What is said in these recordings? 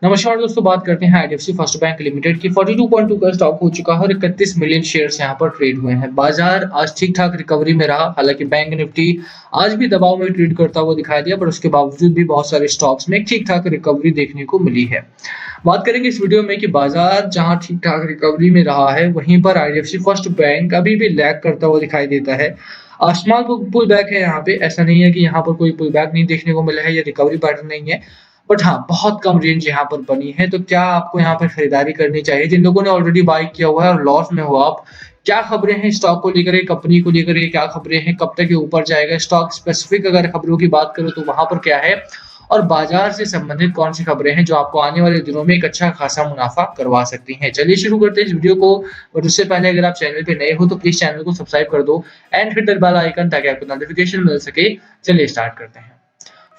नमस्कार दोस्तों, बात करते हैं आईडीएफसी फर्स्ट बैंक लिमिटेड की 42.2 का स्टॉक हो चुका है और 31 मिलियन शेयर्स यहां पर ट्रेड हुए हैं। बाजार आज ठीक-ठाक रिकवरी में रहा, हालांकि बैंक निफ्टी आज भी दबाव में ट्रेड करता हुआ दिखाई दिया, पर उसके बावजूद भी बहुत सारे स्टॉक्स में ठीक-ठाक रिकवरी देखने को मिली है। बात करेंगे इस वीडियो में कि बाजार जहां ठीक-ठाक रिकवरी में रहा है, वहीं पर आईडीएफसी फर्स्ट बैंक अभी भी लैग करता हुआ दिखाई देता है। स्मॉल पुल बैक है यहाँ पे, ऐसा नहीं है कि यहाँ पर कोई पुल बैक नहीं देखने को मिला है या रिकवरी पैटर्न नहीं है। बट हाँ, बहुत कम रेंज यहाँ पर बनी है, तो क्या आपको यहाँ पर खरीदारी करनी चाहिए? जिन लोगों ने ऑलरेडी बाय किया हुआ है और लॉस में हो आप, क्या खबरें हैं स्टॉक को लेकर के, कंपनी को लेकर के क्या खबरें हैं, कब तक ये ऊपर जाएगा? स्टॉक स्पेसिफिक अगर खबरों की बात करूँ तो वहाँ पर क्या है? और बाजार से संबंधित कौन सी खबरें हैं जो आपको आने वाले दिनों में एक अच्छा खासा मुनाफा करवा सकती हैं? चलिए शुरू करते हैं इस वीडियो को। और उससे पहले अगर आप चैनल पे नए हो तो प्लीज चैनल को सब्सक्राइब कर दो and hit the bell icon ताकि आपको नोटिफिकेशन मिल सके। चलिए स्टार्ट करते हैं।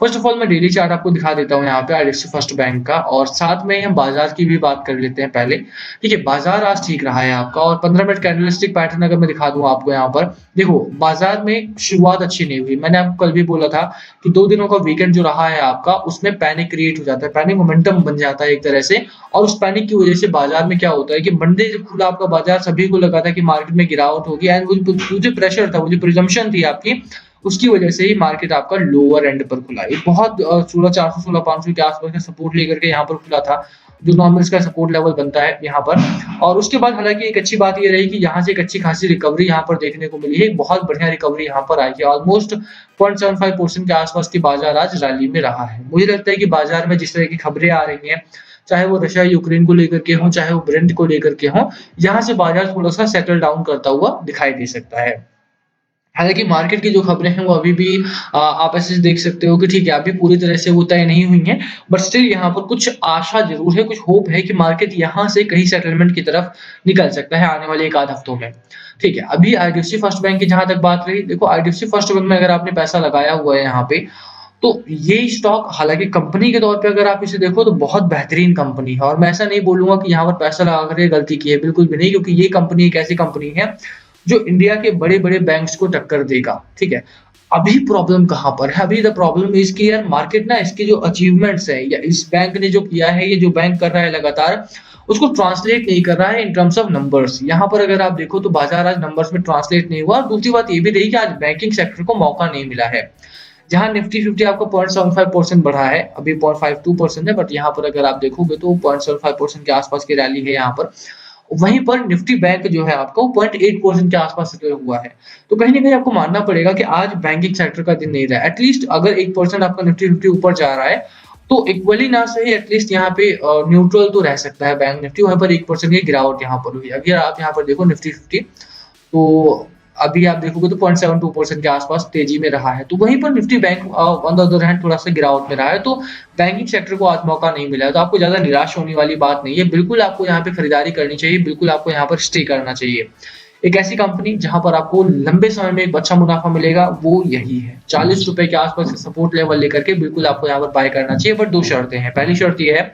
फर्स्ट ऑफ ऑल मैं डेली चार्ट आपको दिखा देता हूँ यहाँ पे आईडीएफसी फर्स्ट बैंक का, और साथ में हम बाजार की भी बात कर लेते हैं पहले। ठीक है, बाजार आज ठीक रहा है आपका, और 15 मिनट कैंडलस्टिक पैटर्न अगर मैं दिखा दूं आपको यहाँ पर, देखो बाजार में शुरुआत अच्छी नहीं हुई। मैंने आपको कल भी बोला था कि 2 दिनों का वीकेंड जो रहा है आपका, उसमें पैनिक क्रिएट हो जाता है, पैनिक मोमेंटम बन जाता है एक तरह से। और उस पैनिक की वजह से बाजार में क्या होता है कि मंडे जब खुला आपका बाजार, सभी को लगा था कि मार्केट में गिरावट होगी, एंड वो जो प्रेशर था, वो जो प्रिजम्पशन थी आपकी, उसकी वजह से ही मार्केट आपका लोअर एंड पर खुला। ये बहुत 16,400 16,500 के आसपास का सपोर्ट लेकर के यहाँ पर खुला था, जो नॉर्मल इसका सपोर्ट लेवल बनता है यहाँ पर। और उसके बाद हालांकि एक अच्छी बात ये रही कि यहाँ से एक अच्छी खासी रिकवरी यहाँ पर देखने को मिली है, बहुत बढ़िया रिकवरी यहाँ पर आई है। ऑलमोस्ट 0.75% के आसपास की बाजार आज रैली में रहा है। मुझे लगता है कि बाजार में जिस तरह की खबरें आ रही हैं, चाहे वो रशिया यूक्रेन को लेकर के हो, चाहे वो ब्रेंट को लेकर के हो, यहाँ से बाजार थोड़ा सा सेटल डाउन करता हुआ दिखाई दे सकता है। हालाँकि मार्केट की जो खबरें हैं वो अभी भी आप ऐसे देख सकते हो कि ठीक है, अभी पूरी तरह से वो तय नहीं हुई हैं, बट स्टिल यहाँ पर कुछ आशा ज़रूर है, कुछ होप है कि मार्केट यहाँ से कहीं सेटलमेंट की तरफ निकल सकता है आने वाले 1 आध हफ्तों में। ठीक है, अभी आईडीएफसी फर्स्ट बैंक की जहाँ तक बात रही, देखो आईडीएफसी फर्स्ट बैंक में अगर आपने पैसा लगाया हुआ है यहाँ पे, तो ये स्टॉक हालाँकि कंपनी के तौर पे अगर आप इसे देखो तो बहुत बेहतरीन कंपनी है, और मैं ऐसा नहीं बोलूँगा कि यहाँ पर पैसा लगा कर के गलती की है, बिल्कुल भी नहीं, क्योंकि ये कंपनी एक ऐसी कंपनी है जो इंडिया के बड़े-बड़े बैंक्स को टक्कर देगा। ठीक है? अभी प्रॉब्लम कहाँ पर है? अभी द प्रॉब्लम इज़ कि यार मार्केट ना इसकी जो अचीवमेंट्स है, या इस बैंक ने जो किया है, ये जो बैंक कर रहा है लगातार, उसको ट्रांसलेट नहीं कर रहा है इन टर्म्स ऑफ नंबर्स। यहाँ पर अगर आप देखो तो बाजार आज नंबर्स में ट्रांसलेट नहीं हुआ, और दूसरी बात ये भी रही कि आज बैंकिंग सेक्टर को मौका नहीं मिला है। जहाँ निफ्टी 50 आपका 0.75% बढ़ा है, अभी 0.52% है, बट यहाँ पर अगर आप देखोगे तो 0.75% के आसपास की रैली है यहाँ पर। वहीं पर निफ्टी बैंक जो है आपका, वो 0.8% के आसपास हुआ है। तो कहीं न कहीं आपको मानना पड़ेगा कि आज बैंकिंग सेक्टर का दिन नहीं रहा है। एटलीस्ट अगर 1% आपका निफ्टी 50 ऊपर जा रहा है, तो इक्वली ना सही एटलीस्ट यहाँ पे न्यूट्रल तो रह सकता है बैंक निफ्टी, वहाँ पर 1% की गिरावट यहाँ पर हुई। अगर आप यहाँ पर देखो निफ्टी 50, तो अभी आप देखोगे तो 0.72% के आसपास तेजी में रहा है। तो वहीं पर Nifty bank on the other hand थोड़ा सा गिरावट में रहा है। तो बैंकिंग सेक्टर को आज मौका नहीं मिला है, तो आपको ज्यादा निराश होने वाली बात नहीं है। बिल्कुल आपको यहाँ पे खरीदारी करनी चाहिए, बिल्कुल आपको यहाँ पर स्टे करना चाहिए। एक ऐसी कंपनी जहां पर आपको लंबे समय में एक अच्छा मुनाफा मिलेगा, वो यही है। 40 रुपए के आसपास सपोर्ट लेवल लेकर के बिल्कुल आपको यहाँ पर बाय करना चाहिए, बट 2 शर्तें हैं। पहली शर्त ये है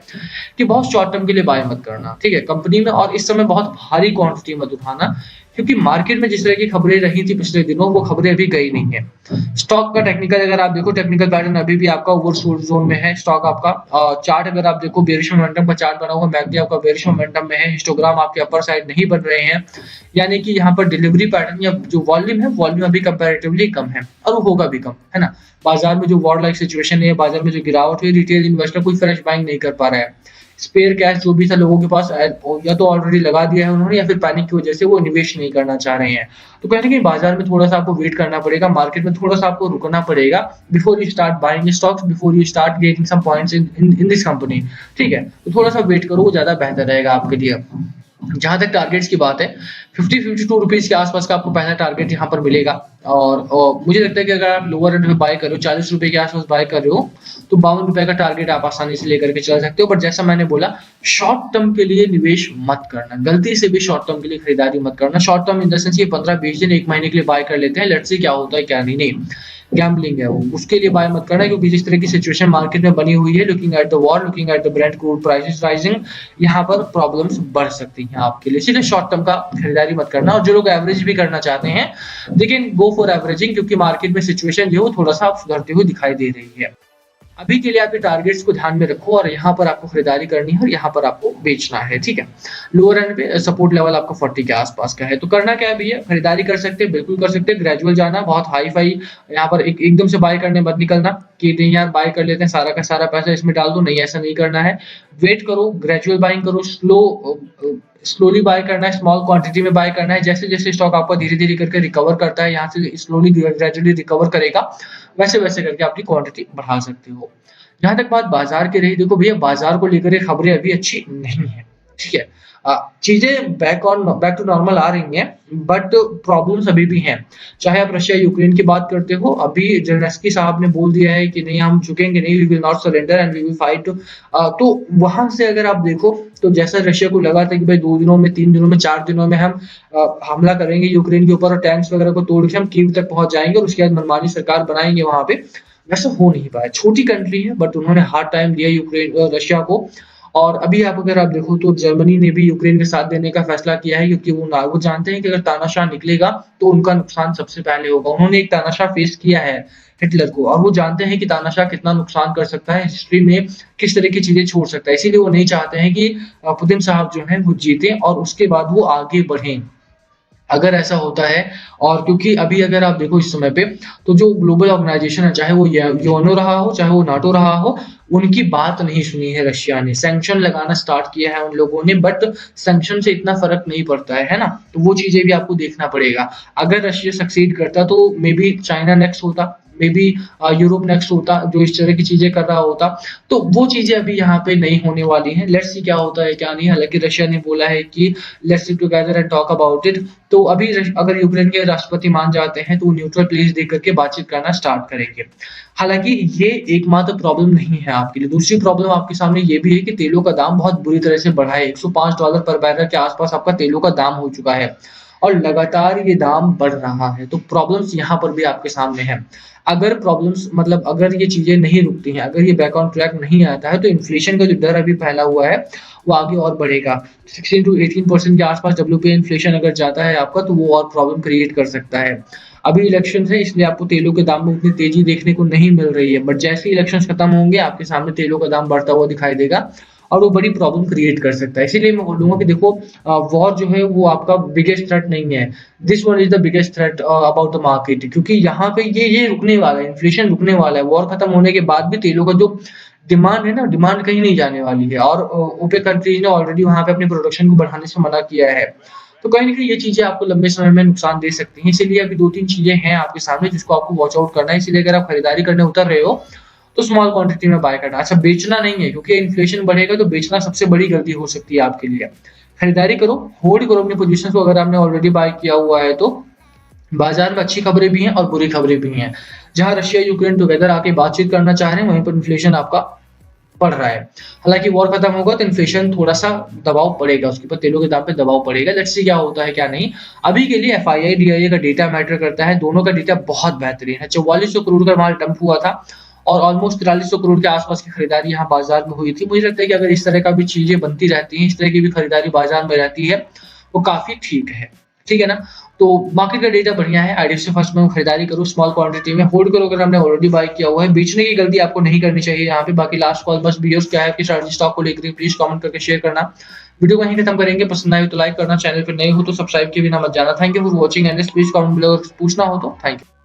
कि बहुत शॉर्ट टर्म के लिए बाय मत करना, ठीक है, कंपनी में, और इस समय बहुत भारी क्वांटिटी मत उठाना, क्योंकि मार्केट में जिस तरह की खबरें रही थी पिछले दिनों, वो खबरें अभी गई नहीं है। स्टॉक का टेक्निकल अगर आप देखो, टेक्निकल पैटर्न अभी भी आपका ओवरसोल्ड जोन में है स्टॉक आपका। चार्ट अगर आप देखो, बेयरिश मोमेंटम का चार्ट बना हुआ, मैकडी आपका बेयरिश मोमेंटम में है, हिस्टोग्राम आपके अपर साइड नहीं बन रहे हैं, यानी कि यहाँ पर डिलीवरी पैटर्न या जो वॉल्यूम है, वॉल्यूम अभी कंपैरेटिवली कम है, और वो होगा भी कम, है ना। बाजार में जो वॉर लाइक सिचुएशन है, बाजार में जो गिरावट हुई, रिटेल इन्वेस्टर कोई फ्रेश बाइंग नहीं कर पा रहा है। स्पेयर कैश जो भी था लोगों के पास, या तो ऑलरेडी लगा दिया है उन्होंने, या फिर पैनिक की वजह से वो निवेश नहीं करना चाह रहे हैं। तो कहीं ना कहीं बाजार में थोड़ा सा आपको वेट करना पड़ेगा, मार्केट में थोड़ा सा आपको रुकना पड़ेगा before you start buying stocks, before you start getting some points in this company. ठीक है, तो थोड़ा सा वेट करो, वो ज्यादा बेहतर रहेगा आपके लिए। जहां तक टारगेट्स की बात है, 50-52 रुपीज के आसपास का आपको पहला टारगेट यहाँ पर मिलेगा, और मुझे लगता है कि अगर आप लोअर एंड में बाय कर रहे हो, 40 रुपए के आसपास बाय कर रहे हो, तो 52 रुपए का टारगेट आप आसानी से लेकर के चल सकते हो। बट जैसा मैंने बोला, शॉर्ट टर्म के लिए निवेश मत करना, गलती से भी शॉर्ट टर्म के लिए खरीदारी मत करना। Short term in the sense ये 15-20 दिन, 1 महीने के लिए बाय कर लेते हैं, लेट्स सी क्या होता है क्या नहीं, गैम्बलिंग है वो, उसके लिए बाय मत करना, क्योंकि जिस तरह की सिचुएशन मार्केट में बनी हुई है, looking at the war, looking at the Brent crude prices rising, यहाँ पर प्रॉब्लम्स बढ़ सकती हैं आपके लिए, इसलिए शॉर्ट टर्म का खरीदारी मत करना। और जो लोग एवरेज भी करना चाहते हैं, they can go for averaging, क्योंकि मार्केट में सिचुएशन जो है वो थोड़ा सा सुधरते हुए दिखाई दे रही है। अभी के लिए आपके टारगेट्स को ध्यान में रखो और यहाँ पर आपको खरीदारी करनी है और यहाँ पर आपको बेचना है, ठीक है। लोअर एंड पे सपोर्ट लेवल आपका 40 के आसपास का है, तो करना क्या है भैया, खरीदारी कर सकते हैं, बिल्कुल कर सकते हैं, ग्रेजुअल जाना, बहुत हाई फाई यहाँ पर एकदम से बाय करने मत निकलना कि नहीं यार बाय कर लेते हैं, सारा का सारा पैसा इसमें डाल दो, नहीं ऐसा नहीं करना है। वेट करो, ग्रेजुअल बाइंग करो, स्लोली बाय करना है, स्मॉल क्वांटिटी में बाय करना है। जैसे जैसे स्टॉक आपका धीरे धीरे करके रिकवर करता है, यहाँ से स्लोली ग्रेजुअली रिकवर करेगा, वैसे वैसे करके आपकी क्वांटिटी बढ़ा सकते हो। जहां तक बात बाजार की रही, देखो भैया बाजार को लेकर ये खबरें अभी अच्छी नहीं है, ठीक है। चीजें बैक टू नॉर्मल आ रही हैं, बट प्रॉब्लम्स अभी भी हैं। चाहे आप रशिया यूक्रेन की बात करते हो, अभी जेलेंस्की साहब ने बोल दिया है कि नहीं हम झुकेंगे नहीं, we will not surrender and we will fight. तो वहां से अगर आप देखो तो जैसा रशिया को लगा था कि भाई 2 दिनों में, 3 दिनों में, 4 दिनों में हम हमला करेंगे यूक्रेन के ऊपर और टैंक्स वगैरह को तोड़ के हम कीव तक पहुंच जाएंगे और उसके बाद मनमानी सरकार बनाएंगे वहां पे, वैसा हो नहीं पाया। छोटी कंट्री है बट उन्होंने हार्ड टाइम दिया यूक्रेन रशिया को। और अभी अगर आप देखो तो जर्मनी ने भी यूक्रेन के साथ देने का फैसला किया है, क्योंकि वो जानते हैं कि अगर तानाशाह निकलेगा तो उनका नुकसान सबसे पहले होगा। उन्होंने एक तानाशाह फेस किया है, हिटलर को, और वो जानते हैं कि तानाशाह कितना नुकसान कर सकता है, हिस्ट्री में किस तरह की चीजें छोड़ सकता है। इसीलिए वो नहीं चाहते हैं कि पुतिन साहब जो है वो जीते और उसके बाद वो आगे बढ़े। अगर ऐसा होता है, और क्योंकि अभी अगर आप देखो इस समय पे तो जो ग्लोबल ऑर्गेनाइजेशन है, चाहे वो यूएनओ रहा हो चाहे वो नाटो रहा हो, उनकी बात नहीं सुनी है रशिया ने। सैंक्शन लगाना स्टार्ट किया है उन लोगों ने, बट सैंक्शन से इतना फर्क नहीं पड़ता है ना। तो वो चीजें भी आपको देखना पड़ेगा। अगर रशिया सक्सीड करता तो मे बी चाइना नेक्स्ट होता, मे बी यूरोप नेक्स्ट होता जो इस तरह की चीजें कर रहा होता। तो वो चीजें अभी यहाँ पे नहीं होने वाली हैं। लेट्स सी क्या होता है क्या नहीं। हालांकि रशिया ने बोला है कि let's sit together and talk about it. तो अभी अगर यूक्रेन के राष्ट्रपति मान जाते हैं तो वो न्यूट्रल प्लेस देख करके बातचीत करना स्टार्ट करेंगे। हालांकि ये एकमात्र प्रॉब्लम नहीं है आपके लिए। दूसरी प्रॉब्लम आपके सामने ये भी है कि तेलों का दाम बहुत बुरी तरह से बढ़ा है। $105 पर बैरल के आसपास आपका तेलों का दाम हो चुका है और लगातार ये दाम बढ़ रहा है। तो प्रॉब्लम्स यहाँ पर भी आपके सामने है। अगर प्रॉब्लम्स मतलब अगर ये चीजें नहीं रुकती हैं, अगर ये बैक ऑन ट्रैक नहीं आता है, तो इन्फ्लेशन का जो डर अभी फैला हुआ है वो आगे और बढ़ेगा। 16 to 18% के आसपास डब्ल्यूपीआई इन्फ्लेशन अगर जाता है आपका, तो वो और प्रॉब्लम क्रिएट कर सकता है। अभी इलेक्शन है, इसलिए आपको तेलों के दाम में उतनी तेजी देखने को नहीं मिल रही है, बट जैसे ही इलेक्शन खत्म होंगे आपके सामने तेलों का दाम बढ़ता हुआ दिखाई देगा और वो बड़ी प्रॉब्लम क्रिएट कर सकता है। इसीलिए मैं बोलूंगा कि देखो वॉर जो है वो आपका बिगेस्ट थ्रेट नहीं है। This one is the biggest threat about the market, क्योंकि यहाँ पे ये रुकने वाला है, इन्फ्लेशन रुकने वाला है। वॉर खत्म होने के बाद भी तेलों का जो डिमांड है ना, डिमांड कहीं नहीं जाने वाली है। और ओपेक कंट्रीज ने ऑलरेडी वहां पे अपनी प्रोडक्शन को बढ़ाने से मना किया है। तो कहीं ना कहीं ये चीजें आपको लंबे समय में नुकसान दे सकती हैं। इसीलिए अभी 2-3 चीजें हैं आपके सामने जिसको आपको वॉच आउट करना है। इसीलिए अगर आप खरीदारी करने उतर रहे हो तो स्मॉल क्वांटिटी में बाय करना। अच्छा, बेचना नहीं है, क्योंकि इन्फ्लेशन बढ़ेगा तो बेचना सबसे बड़ी गलती हो सकती है आपके लिए। खरीदारी करो, होल्ड करो अपनी पोजीशन को। अगर आपने ऑलरेडी बाय किया हुआ है तो बाजार में अच्छी खबरें भी हैं और बुरी खबरें भी हैं। जहां रशिया यूक्रेन टुगेदर आके बातचीत करना चाह रहे हैं, वहीं पर इन्फ्लेशन आपका बढ़ रहा है। हालांकि वॉर खत्म होगा तो इन्फ्लेशन थोड़ा सा दबाव पड़ेगा, उसके ऊपर तेलों के दाम पे दबाव पड़ेगा। लेट्स सी क्या होता है क्या नहीं। अभी के लिए एफआईआई डीआईए का डेटा मैटर करता है। दोनों का डेटा बहुत बेहतरीन है। 4400 करोड़ का माल डंप हुआ था और ऑलमोस्ट 4300 करोड़ के आसपास की खरीदारी यहाँ बाजार में हुई थी। मुझे लगता है कि अगर इस तरह का भी चीजें बनती रहती हैं, इस तरह की भी खरीदारी बाजार में रहती है, वो काफी ठीक है, ठीक है ना। तो मार्केट का डेटा बढ़िया है। आईडीएफसी फर्स्ट में खरीदारी करो, स्मॉल क्वांटिटी में होल्ड करो। अगर हमने ऑलरेडी बाय किया हुआ है, बेचने की गलती आपको नहीं करनी चाहिए यहाँ पे। बाकी लास्ट कॉल बस बी क्या है आपकी स्ट्रैटेजी स्टॉक को लेकर, प्लीज कमेंट करके शेयर करना। वीडियो को यहीं खत्म करेंगे। पसंद आए तो लाइक करना, चैनल पर नए हो तो सब्सक्राइब किए बिना मत जाना। Thank you for watching and please comment below पूछना हो तो। Thank you.